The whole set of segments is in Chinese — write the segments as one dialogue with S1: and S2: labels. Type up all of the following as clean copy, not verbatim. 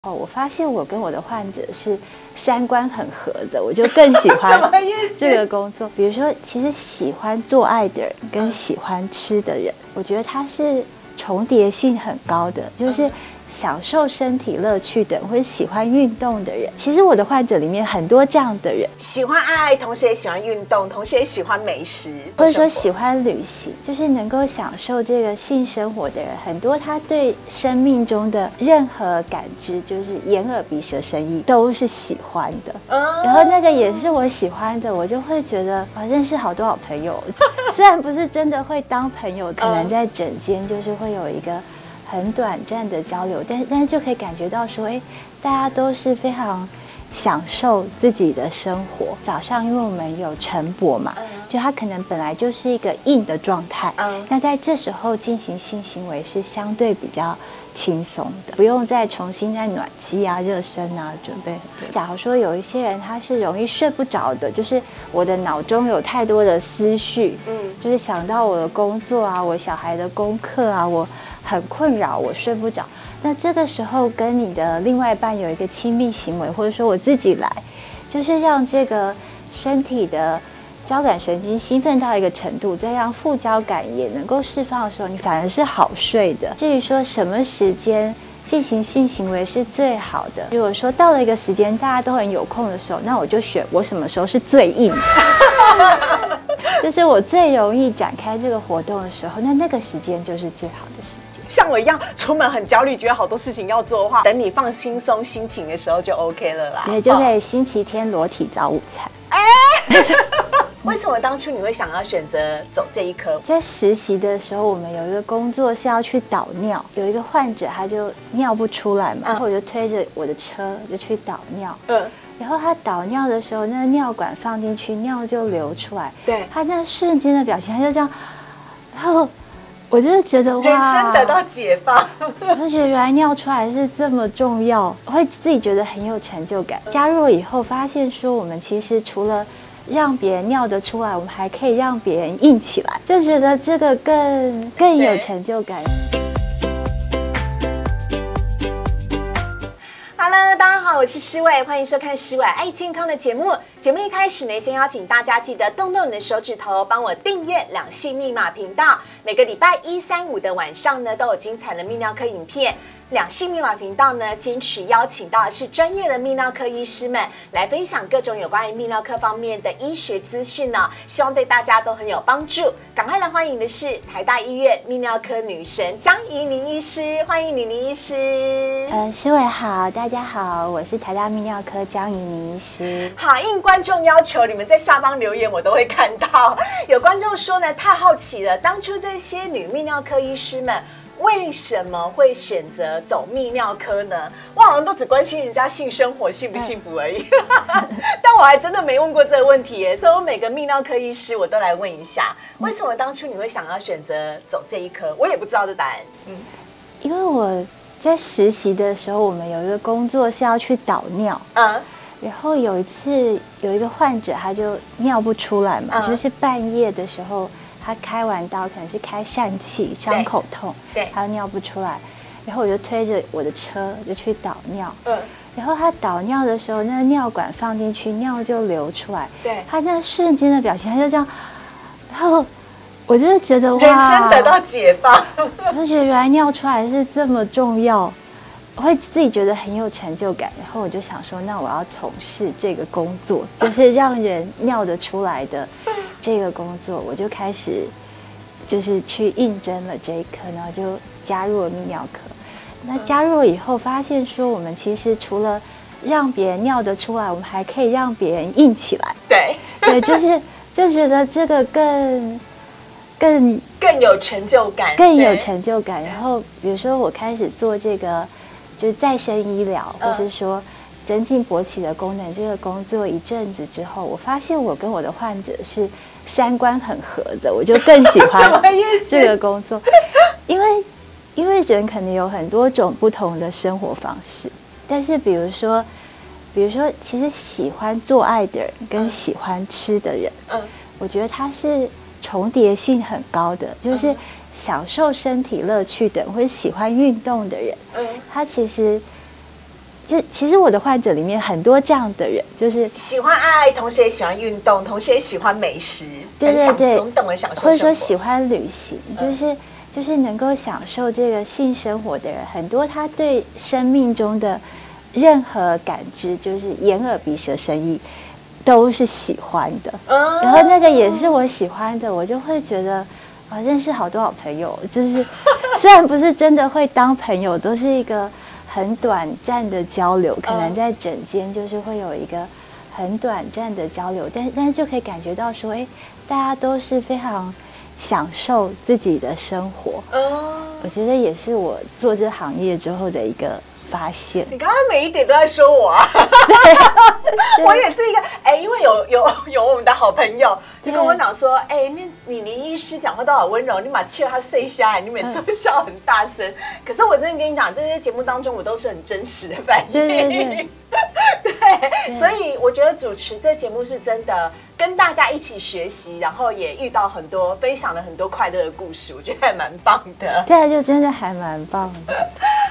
S1: 我发现我跟我的患者是三观很合的，我就更喜欢这个工作。比如说，其实喜欢做爱的人跟喜欢吃的人，我觉得它是重叠性很高的，就是享受身体乐趣的人，或者喜欢运动的人。其实我的患者里面很多这样的人，
S2: 喜欢爱，同时也喜欢运动，同时也喜欢美食，
S1: 或者说喜欢旅行，就是能够享受这个性生活的人，很多他对生命中的任何感知，就是眼耳鼻舌身意都是喜欢的。然后那个也是我喜欢的，我就会觉得认识好多好朋友，虽然不是真的会当朋友，可能在诊间就是会有一个很短暂的交流，但是就可以感觉到说，大家都是非常享受自己的生活。早上因为我们有晨勃嘛，就它可能本来就是一个硬的状态，那在这时候进行性行为是相对比较轻松的，不用再重新在暖机啊、热身啊准备很多。假如说有一些人他是容易睡不着的，就是我的脑中有太多的思绪，就是想到我的工作啊、我小孩的功课啊，我很困扰，我睡不着。那这个时候跟你的另外一半有一个亲密行为，或者说我自己来，就是让这个身体的交感神经兴奋到一个程度，再让副交感也能够释放的时候，你反而是好睡的。至于说什么时间进行性行为是最好的，如果说到了一个时间大家都很有空的时候，那我就选我什么时候是最硬的就是我最容易展开这个活动的时候，那个时间就是最好的时间。
S2: 像我一样出门很焦虑，觉得好多事情要做的话，等你放轻松心情的时候就 OK 了啦。
S1: 对，就可以星期天裸体早午餐。
S2: 为什么当初你会想要选择走这一科？
S1: 在实习的时候，我们有一个工作是要去导尿，有一个患者他就尿不出来嘛，然后我就推着我的车就去导尿。然后他导尿的时候，那个尿管放进去，尿就流出来。
S2: 对，
S1: 他那瞬间的表情，他就这样，然后我就觉得哇，
S2: 人生得到解放。
S1: 我就觉得原来尿出来是这么重要，我会自己觉得很有成就感。加入了以后，发现说我们其实除了让别人尿得出来，我们还可以让别人硬起来，就觉得这个更有成就感。
S2: Hello， 大家好，我是诗伟，欢迎收看诗伟爱健康的节目。节目一开始呢，先邀请大家记得动动你的手指头，帮我订阅两性密码频道。每个礼拜1、3、5的晚上呢，都有精彩的泌尿科影片。两性密码频道呢，坚持邀请到的是专业的泌尿科医师们来分享各种有关于泌尿科方面的医学资讯呢，希望对大家都很有帮助。赶快来欢迎的是台大医院泌尿科女神江怡宁医师，欢迎宁医师。
S1: 诗伟好，大家好，我是台大泌尿科江怡宁医师。
S2: 好，应观众要求，你们在下方留言我都会看到。有观众说呢，太好奇了，当初这些女泌尿科医师们为什么会选择走泌尿科呢？我好像都只关心人家性生活幸不幸福而已，但我还真的没问过这个问题耶。所以我每个泌尿科医师我都来问一下，为什么当初你会想要选择走这一科？我也不知道这答案。
S1: 因为我在实习的时候，我们有一个工作是要去导尿，然后有一次有一个患者他就尿不出来嘛，就是半夜的时候。他开完刀可能是开疝气，伤口痛，他尿不出来，然后我就推着我的车就去导尿，然后他导尿的时候，那个尿管放进去，尿就流出来，他那瞬间的表情，他就这样，然后我就觉得哇，
S2: 人生得到解放，
S1: 我就觉得原来尿出来是这么重要，我会自己觉得很有成就感，然后我就想说，那我要从事这个工作，就是让人尿得出来的这个工作，我就开始就是去应征了这一科，然后就加入了泌尿科。那加入了以后，发现说我们其实除了让别人尿得出来，我们还可以让别人硬起来。对，就觉得这个更
S2: 有成就感，
S1: 更有成就感。然后比如说我开始做这个就是再生医疗，或是说增进勃起的功能这个工作一阵子之后，我发现我跟我的患者是三观很合的，我就更喜欢这个工作。因为人可能有很多种不同的生活方式，但是比如说其实喜欢做爱的人跟喜欢吃的人，我觉得它是重叠性很高的，就是享受身体乐趣的人，或者喜欢运动的人，他其实就其实我的患者里面很多这样的人，就是
S2: 喜欢爱，同时也喜欢运动，同时也喜欢美食，
S1: 对对对，
S2: 懂得享受生活，
S1: 或者说喜欢旅行，就是能够享受这个性生活的人，很多他对生命中的任何感知，就是眼耳鼻舌身意，都是喜欢的。然后那个也是我喜欢的，我就会觉得啊，认识好多好朋友，就是虽然不是真的会当朋友，都是一个很短暂的交流，可能在诊间就是会有一个很短暂的交流，但是就可以感觉到说，哎，大家都是非常享受自己的生活。我觉得也是我做这行业之后的一个发现。
S2: 你刚刚每一点都在说我啊，我也是一个因为有我们的好朋友就跟我讲说，你林医师讲话都好温柔，你把气他碎下来，你每次都笑很大声。可是我真的跟你讲，这些节目当中我都是很真实的反应。对，所以我觉得主持这节目是真的跟大家一起学习，然后也遇到很多分享了很多快乐的故事，我觉得还蛮棒的。
S1: 对啊，就真的还蛮棒的。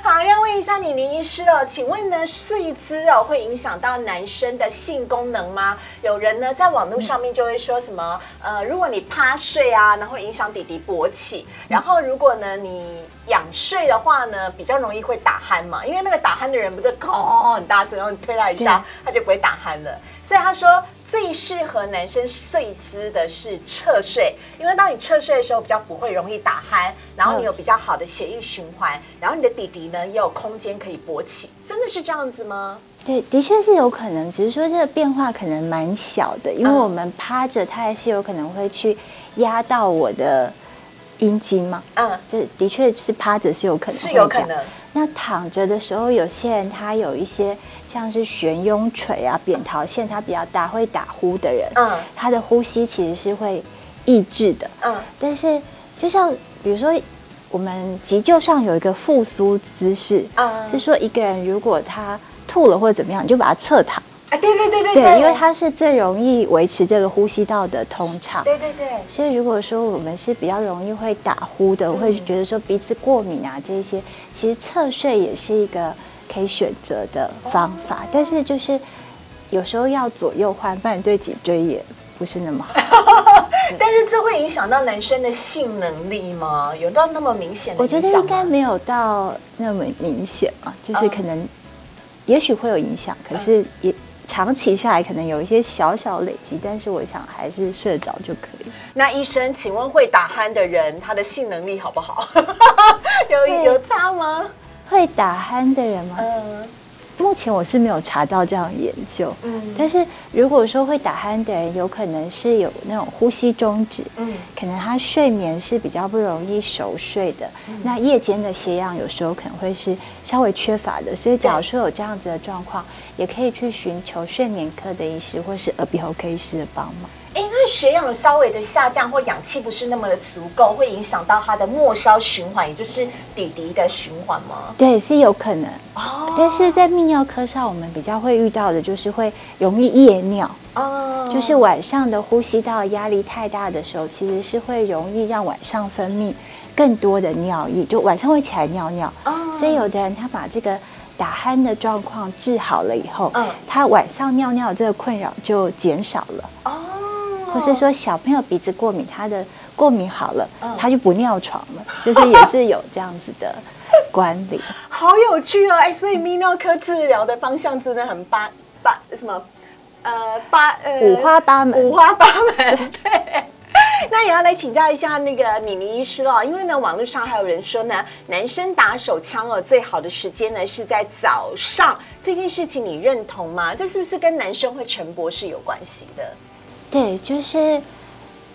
S2: 好，要问一下你林医师哦，请问呢，睡姿会影响到男生的性功能吗？有人呢在网络上面就会说什么，如果你趴睡啊，然后影响弟弟勃起，然后如果呢你仰睡的话呢，比较容易会打鼾嘛，因为那个打鼾的人不是吼很大声，然后你推他一下，他就不会打鼾了。所以他说最适合男生睡姿的是侧睡，因为当你侧睡的时候比较不会容易打鼾，然后你有比较好的血液循环，然后你的弟弟呢也有空间可以勃起，真的是这样子吗？
S1: 对，的确是有可能，只是说这个变化可能蛮小的，因为我们趴着，它还是有可能会去压到我的阴茎嘛。这的确是趴着是有可能，
S2: 是有可能。
S1: 那躺着的时候，有些人他有一些像是悬雍垂啊、扁桃腺它比较大，会打呼的人，他的呼吸其实是会抑制的。但是就像比如说我们急救上有一个复苏姿势，是说一个人如果他吐了或者怎么样，你就把他侧躺。对，因为它是最容易维持这个呼吸道的通畅。对。所以如果说我们是比较容易会打呼的，会觉得说鼻子过敏啊这些，其实侧睡也是一个可以选择的方法。但是就是有时候要左右换，不然对颈椎也不是那么好。
S2: 但是这会影响到男生的性能力吗？有到那么明显的影响吗？
S1: 我觉得应该没有到那么明显嘛，就是可能也许会有影响，可是也。长期下来可能有一些小小累积，但是我想还是睡得着就可以。
S2: 那医生，请问会打鼾的人他的性能力好不好？有差吗？
S1: 会打鼾的人吗？目前我是没有查到这样的研究。但是如果说会打鼾的人，有可能是有那种呼吸中止，可能他睡眠是比较不容易熟睡的，那夜间的血氧有时候可能会是稍微缺乏的，所以假如说有这样子的状况，也可以去寻求睡眠科的医师或是耳鼻喉科医师的帮忙。
S2: 那血氧稍微的下降或氧气不是那么的足够，会影响到他的末梢循环，也就是弟弟的循环吗？
S1: 对，是有可能。但是在泌尿科上，我们比较会遇到的就是会容易夜尿。就是晚上的呼吸道压力太大的时候，其实是会容易让晚上分泌更多的尿液，就晚上会起来尿尿。所以有的人他把这个打鼾的状况治好了以后，他晚上尿尿这个困扰就减少了。或是说小朋友鼻子过敏，他的过敏好了，他就不尿床了，就是也是有这样子的关联。
S2: 好有趣哦！所以泌尿科治疗的方向真的很
S1: 五花八门。
S2: 对。那也要来请教一下那个妮妮医师了，因为呢，网络上还有人说呢，男生打手枪最好的时间呢是在早上，这件事情你认同吗？这是不是跟男生会晨勃是有关系的？
S1: 对，就是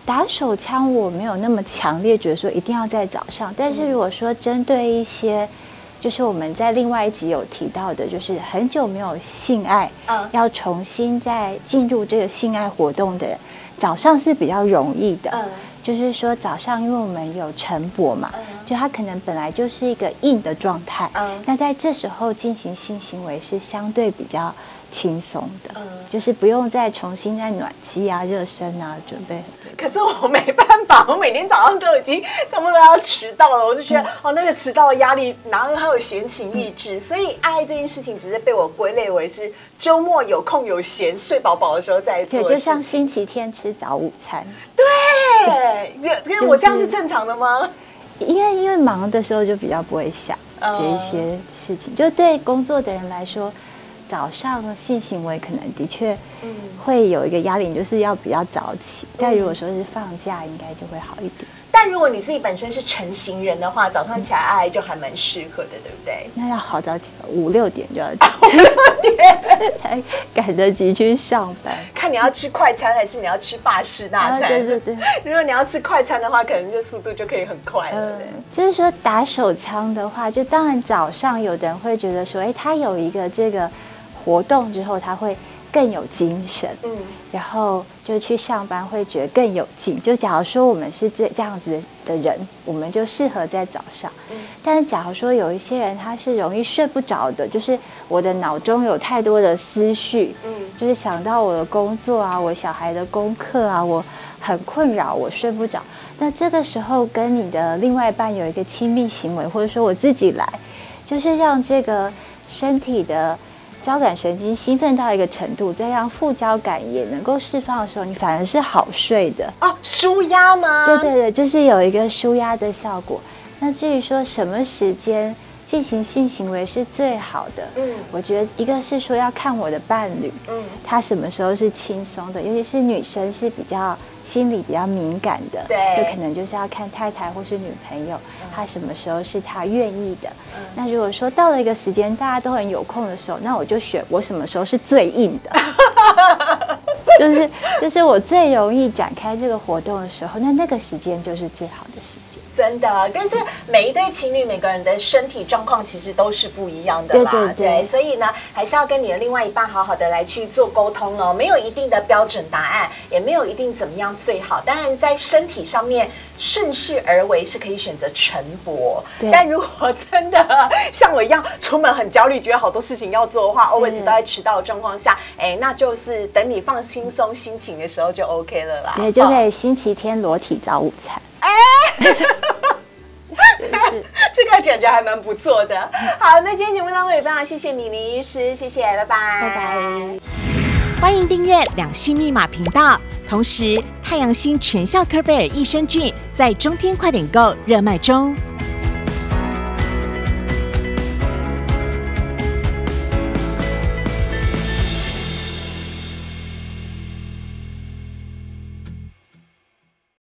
S1: 打手枪，我没有那么强烈觉得说一定要在早上。但是如果说针对一些，就是我们在另外一集有提到的，就是很久没有性爱，要重新再进入这个性爱活动的人，早上是比较容易的。就是说早上，因为我们有晨勃嘛，就它可能本来就是一个硬的状态，那在这时候进行性行为是相对比较轻松的，就是不用再重新在暖机啊、热身啊准备。
S2: 可是我没办法，我每天早上都已经差不多要迟到了，我就觉得那个迟到的压力，然后还有闲情逸致，所以爱这件事情只是被我归类为是周末有空有闲、睡饱饱的时候再做。
S1: 对，就像星期天吃早午餐。
S2: 对，因为我这样是正常的吗？
S1: 因为忙的时候就比较不会想这一些事情，就对工作的人来说。早上性行为可能的确会有一个压力，就是要比较早起。但如果说是放假，应该就会好一点。
S2: 但如果你自己本身是晨型人的话，早上起来爱就还蛮适合的，对不对？
S1: 那要好早起，5、6点就要起，5、6点才赶得及去上班。
S2: 看你要吃快餐还是你要吃法式大餐？
S1: 对对对。
S2: 如果你要吃快餐的话，可能就速度就可以很快了。
S1: 就是说打手枪的话，就当然早上有的人会觉得说，哎，他有一个这个。活动之后他会更有精神，然后就去上班会觉得更有劲。就假如说我们是这样子的人，我们就适合在早上。但是假如说有一些人他是容易睡不着的，就是我的脑中有太多的思绪，就是想到我的工作啊，我小孩的功课啊，我很困扰，我睡不着。那这个时候跟你的另外一半有一个亲密行为，或者说我自己来，就是让这个身体的交感神经兴奋到一个程度，再让副交感也能够释放的时候，你反而是好睡的。
S2: 舒压吗？
S1: 对对对，就是有一个舒压的效果。那至于说什么时间进行性行为是最好的，我觉得一个是说要看我的伴侣，他什么时候是轻松的，尤其是女生是比较心理比较敏感的，
S2: 对，
S1: 就可能就是要看太太或是女朋友，她什么时候是她愿意的。那如果说到了一个时间大家都很有空的时候，那我就选我什么时候是最硬的，就是我最容易展开这个活动的时候，那个时间就是最好的时间。
S2: 真的，但是每一对情侣每个人的身体状况其实都是不一样的啦，对，所以呢，还是要跟你的另外一半好好的来去做沟通哦，没有一定的标准答案，也没有一定怎么样最好。当然，在身体上面顺势而为是可以选择晨勃，但如果真的像我一样出门很焦虑，觉得好多事情要做的话，always都在迟到的状况下，那就是等你放轻松心情的时候就 OK 了啦。
S1: 对，就可以星期天裸体早午餐。
S2: 这个感觉还蛮不错的。好，那今天节目当中也非常谢谢你林医师，谢谢，拜拜，
S1: 拜拜。
S2: 欢迎订阅两性密码频道，同时太阳星全效科贝尔益生菌在中天快点购热卖中。